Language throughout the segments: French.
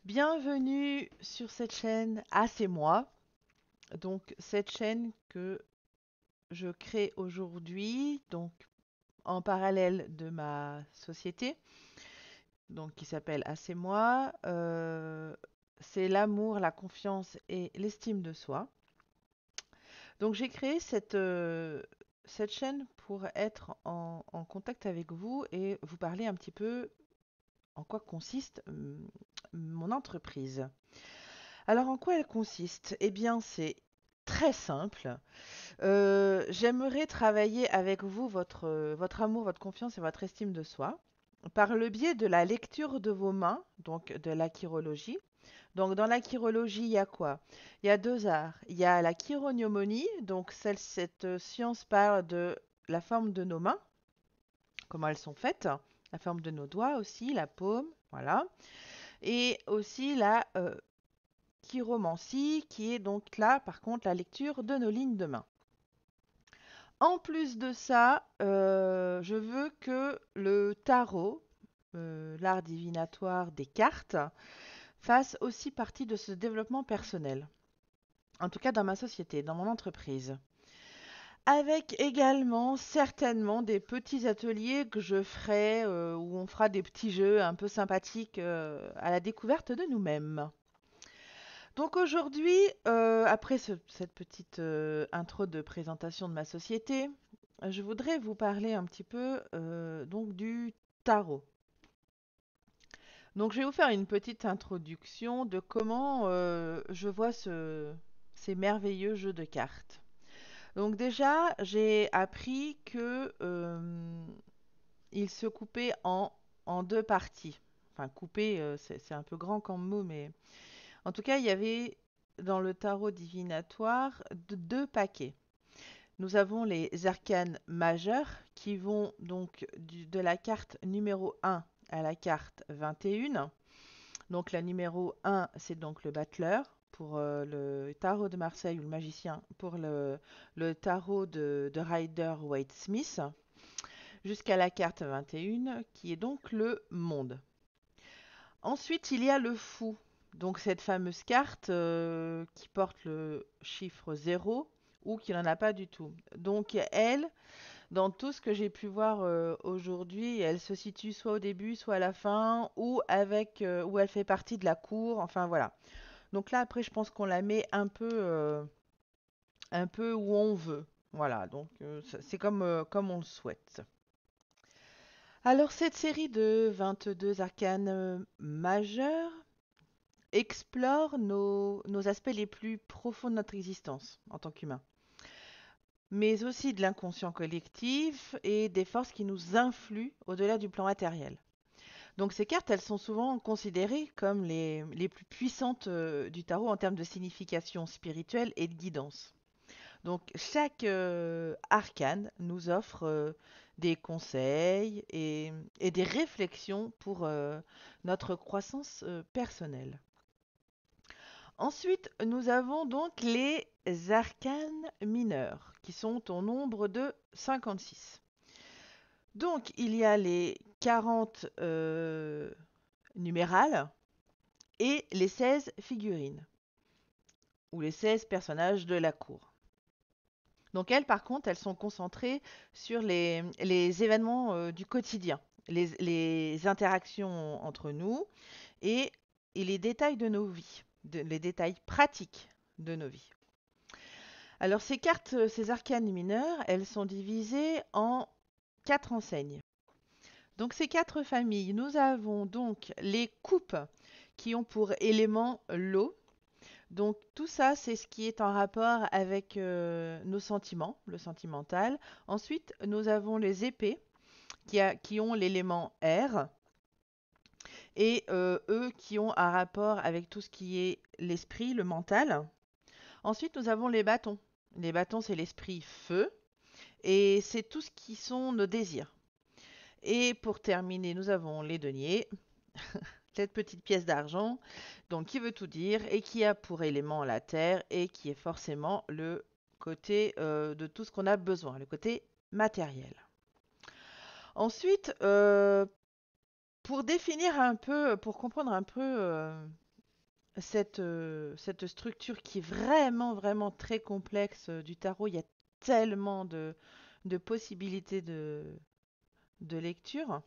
Bienvenue sur cette chaîne Ah c'est moi. Donc cette chaîne que je crée aujourd'hui, donc en parallèle de ma société, donc qui s'appelle Ah c'est moi. C'est l'amour, la confiance et l'estime de soi. Donc j'ai créé cette chaîne pour être en contact avec vous et vous parler un petit peu en quoi consiste mon entreprise. Alors, en quoi elle consiste? Eh bien, c'est très simple. J'aimerais travailler avec vous votre amour, votre confiance et votre estime de soi par le biais de la lecture de vos mains, donc de la chirologie. Donc, dans la chirologie, il y a quoi? Il y a deux arts. Il y a la chironomie, donc cette science parle de la forme de nos mains, comment elles sont faites, la forme de nos doigts aussi, la paume, voilà. Et aussi la chiromancie, qui est donc là, par contre, la lecture de nos lignes de main. En plus de ça, je veux que le tarot, l'art divinatoire des cartes, fasse aussi partie de ce développement personnel. En tout cas, dans ma société, dans mon entreprise. Avec également certainement des petits ateliers que je ferai, où on fera des petits jeux un peu sympathiques à la découverte de nous-mêmes. Donc aujourd'hui, après cette petite intro de présentation de ma société, je voudrais vous parler un petit peu donc du tarot. Donc je vais vous faire une petite introduction de comment je vois ces merveilleux jeux de cartes. Donc déjà, j'ai appris que il se coupait en deux parties. Enfin, couper, c'est un peu grand comme mot, mais en tout cas, il y avait dans le tarot divinatoire deux paquets. Nous avons les arcanes majeures qui vont donc de la carte numéro 1 à la carte 21. Donc la numéro 1, c'est donc le battleur pour le tarot de Marseille ou le magicien pour le tarot de Rider-Waite-Smith, jusqu'à la carte 21 qui est donc le monde. Ensuite, il y a le fou. Donc cette fameuse carte qui porte le chiffre 0 ou qui n'en a pas du tout. Donc elle, dans tout ce que j'ai pu voir aujourd'hui, elle se situe soit au début, soit à la fin, ou où elle fait partie de la cour. Enfin voilà. Donc là après, je pense qu'on la met un peu où on veut. Voilà. Donc c'est comme on le souhaite. Alors cette série de 22 arcanes majeures explore nos aspects les plus profonds de notre existence en tant qu'humain, mais aussi de l'inconscient collectif et des forces qui nous influent au-delà du plan matériel. Donc ces cartes, elles sont souvent considérées comme les plus puissantes du tarot en termes de signification spirituelle et de guidance. Donc chaque arcane nous offre des conseils et des réflexions pour notre croissance personnelle. Ensuite, nous avons donc les arcanes mineurs, qui sont au nombre de 56. Donc, il y a les 40 numérales et les 16 figurines, ou les 16 personnages de la cour. Donc, elles, par contre, elles sont concentrées sur les événements du quotidien, les interactions entre nous et les détails de nos vies, les détails pratiques de nos vies. Alors ces cartes, ces arcanes mineures, elles sont divisées en quatre enseignes. Donc ces quatre familles, nous avons donc les coupes qui ont pour élément l'eau. Donc tout ça, c'est ce qui est en rapport avec nos sentiments, le sentimental. Ensuite, nous avons les épées qui ont l'élément air et eux qui ont un rapport avec tout ce qui est l'esprit, le mental. Ensuite, nous avons les bâtons. Les bâtons, c'est l'esprit feu et c'est tout ce qui sont nos désirs. Et pour terminer, nous avons les deniers, cette petite pièce d'argent, donc qui veut tout dire et qui a pour élément la terre et qui est forcément le côté de tout ce qu'on a besoin, le côté matériel. Ensuite, pour définir un peu, pour comprendre un peu cette structure qui est vraiment, vraiment très complexe du tarot. Il y a tellement de possibilités de lecture.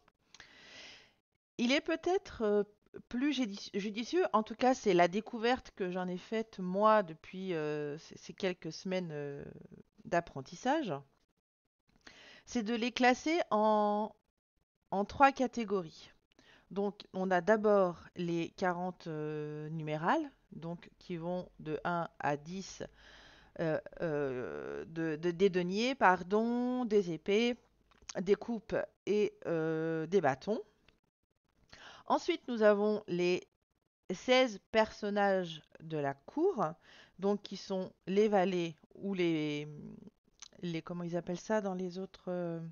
Il est peut-être plus judicieux, en tout cas c'est la découverte que j'en ai faite moi depuis ces quelques semaines d'apprentissage, c'est de les classer en trois catégories. Donc on a d'abord les 40 numérales, donc qui vont de 1 à 10 des deniers, pardon, des épées, des coupes et des bâtons. Ensuite, nous avons les 16 personnages de la cour, donc qui sont les valets ou les comment ils appellent ça dans les autres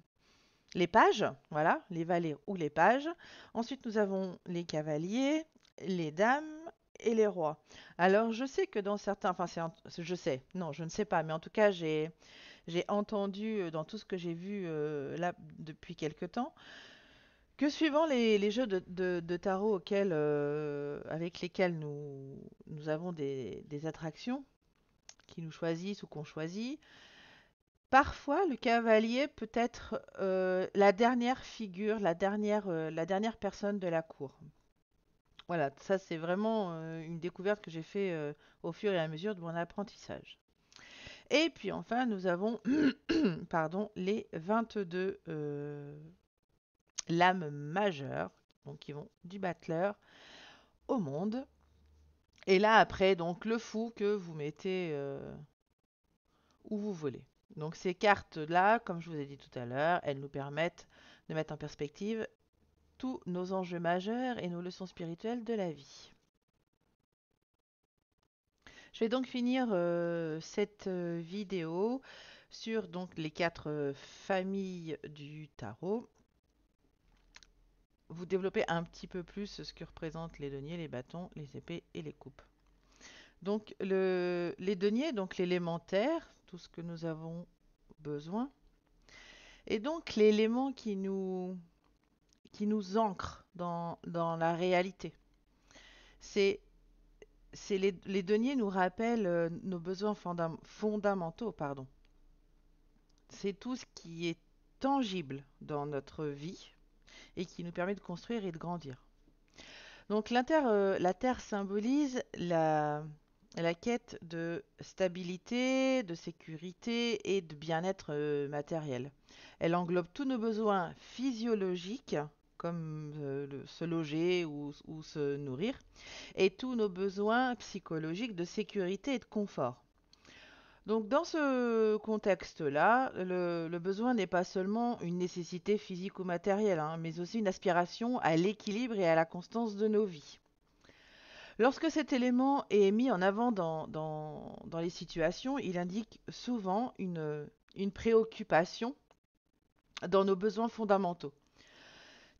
les pages, voilà, les valets ou les pages. Ensuite, nous avons les cavaliers, les dames et les rois. Alors, je sais que dans certains, enfin, je sais, non, je ne sais pas, mais en tout cas, j'ai entendu dans tout ce que j'ai vu là depuis quelque temps que suivant les jeux de tarot avec lesquels nous avons des attractions qui nous choisissent ou qu'on choisit, parfois le cavalier peut être la dernière figure, la dernière personne de la cour. Voilà, ça c'est vraiment une découverte que j'ai fait au fur et à mesure de mon apprentissage. Et puis enfin, nous avons pardon, les 22 lames majeures, donc qui vont du battleur au monde. Et là, après, donc le fou que vous mettez où vous voulez. Donc ces cartes-là, comme je vous ai dit tout à l'heure, elles nous permettent de mettre en perspective tous nos enjeux majeurs et nos leçons spirituelles de la vie. Je vais donc finir cette vidéo sur donc les quatre familles du tarot. Vous développez un petit peu plus ce que représentent les deniers, les bâtons, les épées et les coupes. Donc les deniers, donc l'élémentaire, tout ce que nous avons besoin, et donc l'élément qui nous ancre dans la réalité. C'est les deniers nous rappellent nos besoins fondamentaux, pardon. C'est tout ce qui est tangible dans notre vie et qui nous permet de construire et de grandir. Donc la Terre symbolise la quête de stabilité, de sécurité et de bien-être matériel. Elle englobe tous nos besoins physiologiques, comme se loger ou se nourrir, et tous nos besoins psychologiques de sécurité et de confort. Donc dans ce contexte-là, le besoin n'est pas seulement une nécessité physique ou matérielle, hein, mais aussi une aspiration à l'équilibre et à la constance de nos vies. Lorsque cet élément est mis en avant dans les situations, il indique souvent une préoccupation dans nos besoins fondamentaux,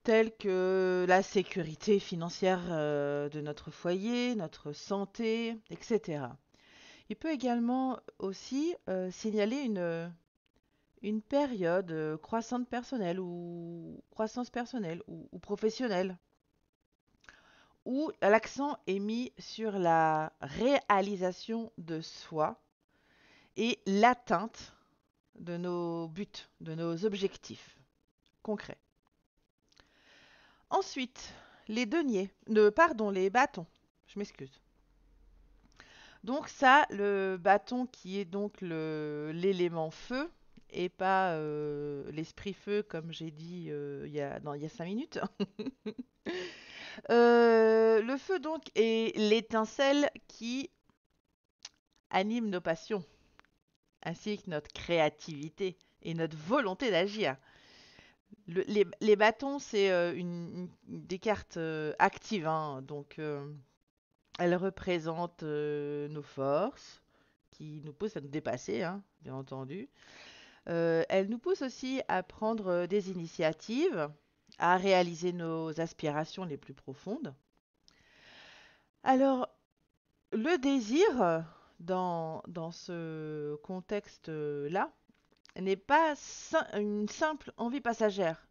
tels que la sécurité financière de notre foyer, notre santé, etc. Il peut également aussi signaler une période croissance personnelle ou professionnelle, où l'accent est mis sur la réalisation de soi et l'atteinte de nos buts, de nos objectifs concrets. Ensuite, les bâtons. Je m'excuse. Donc ça, le bâton qui est donc l'élément feu et pas l'esprit feu comme j'ai dit il y a 5 minutes. Le feu donc est l'étincelle qui anime nos passions, ainsi que notre créativité et notre volonté d'agir. Les bâtons, c'est des cartes actives, hein, donc elles représentent nos forces, qui nous poussent à nous dépasser, hein, bien entendu. Elles nous poussent aussi à prendre des initiatives, à réaliser nos aspirations les plus profondes. Alors, le désir, dans ce contexte-là, n'est pas une simple envie passagère.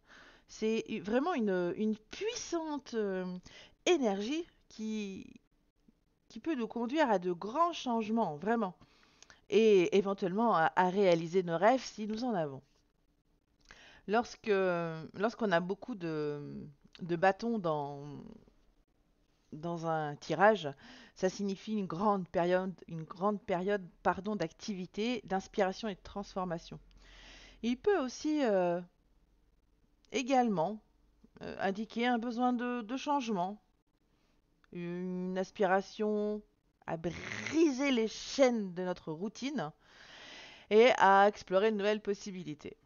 C'est vraiment une puissante énergie qui qui peut nous conduire à de grands changements, vraiment, et éventuellement à réaliser nos rêves si nous en avons. Lorsqu'on a beaucoup de bâtons dans un tirage, ça signifie une grande période, pardon, d'activité, d'inspiration et de transformation. Il peut aussi également indiquer un besoin de changement, une aspiration à briser les chaînes de notre routine et à explorer de nouvelles possibilités.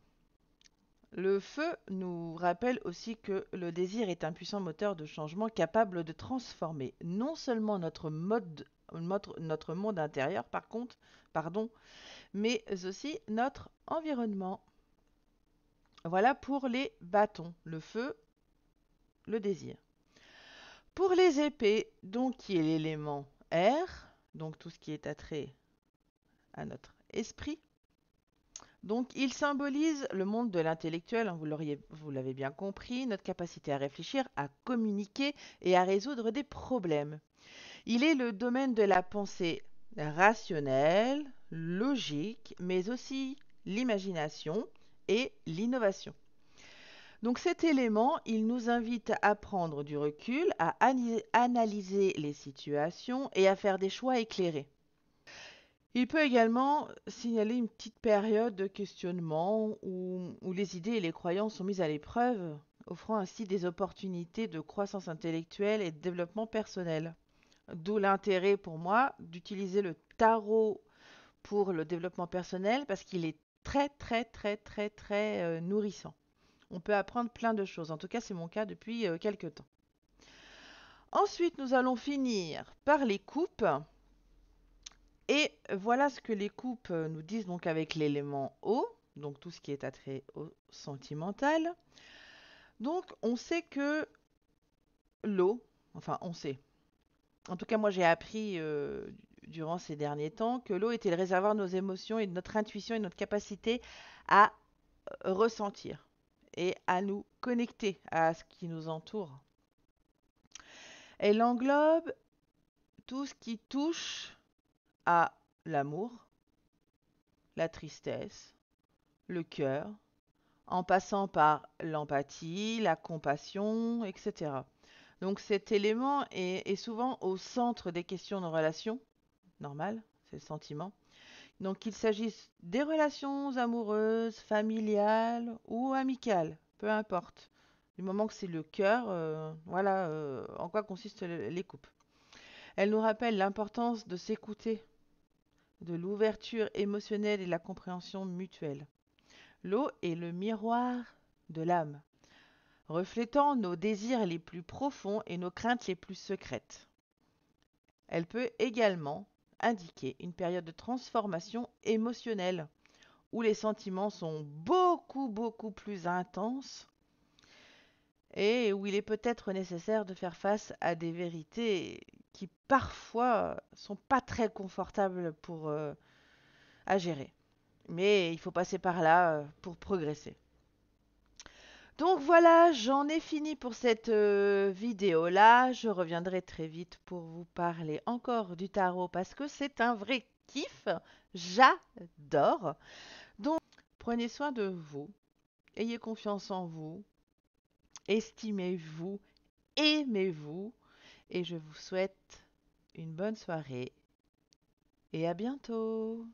Le feu nous rappelle aussi que le désir est un puissant moteur de changement capable de transformer non seulement notre monde intérieur, pardon, mais aussi notre environnement. Voilà pour les bâtons, le feu, le désir. Pour les épées, donc qui est l'élément air, donc tout ce qui est attrait à notre esprit. Donc il symbolise le monde de l'intellectuel, hein, vous l'avez bien compris, notre capacité à réfléchir, à communiquer et à résoudre des problèmes. Il est le domaine de la pensée rationnelle, logique, mais aussi l'imagination et l'innovation. Donc cet élément, il nous invite à prendre du recul, à analyser les situations et à faire des choix éclairés. Il peut également signaler une petite période de questionnement où les idées et les croyances sont mises à l'épreuve, offrant ainsi des opportunités de croissance intellectuelle et de développement personnel. D'où l'intérêt pour moi d'utiliser le tarot pour le développement personnel parce qu'il est très très très très très nourrissant. On peut apprendre plein de choses. En tout cas, c'est mon cas depuis quelques temps. Ensuite, nous allons finir par les coupes. Et voilà ce que les coupes nous disent donc avec l'élément eau, donc tout ce qui est attrait au sentimental. Donc on sait que l'eau, enfin on sait, en tout cas moi j'ai appris durant ces derniers temps que l'eau était le réservoir de nos émotions et de notre intuition et de notre capacité à ressentir et à nous connecter à ce qui nous entoure. Elle englobe tout ce qui touche à l'amour, la tristesse, le cœur, en passant par l'empathie, la compassion, etc. Donc cet élément est souvent au centre des questions de relations, normal, c'est le sentiment. Donc qu'il s'agisse des relations amoureuses, familiales ou amicales, peu importe. Du moment que c'est le cœur, voilà en quoi consistent les coupes. Elle nous rappelle l'importance de s'écouter, de l'ouverture émotionnelle et de la compréhension mutuelle. L'eau est le miroir de l'âme, reflétant nos désirs les plus profonds et nos craintes les plus secrètes. Elle peut également indiquer une période de transformation émotionnelle, où les sentiments sont beaucoup plus intenses et où il est peut-être nécessaire de faire face à des vérités qui parfois sont pas très confortables à gérer. Mais il faut passer par là pour progresser. Donc voilà, j'en ai fini pour cette vidéo-là. Je reviendrai très vite pour vous parler encore du tarot parce que c'est un vrai kiff. J'adore. Donc, prenez soin de vous. Ayez confiance en vous. Estimez-vous. Aimez-vous. Et je vous souhaite une bonne soirée. Et à bientôt.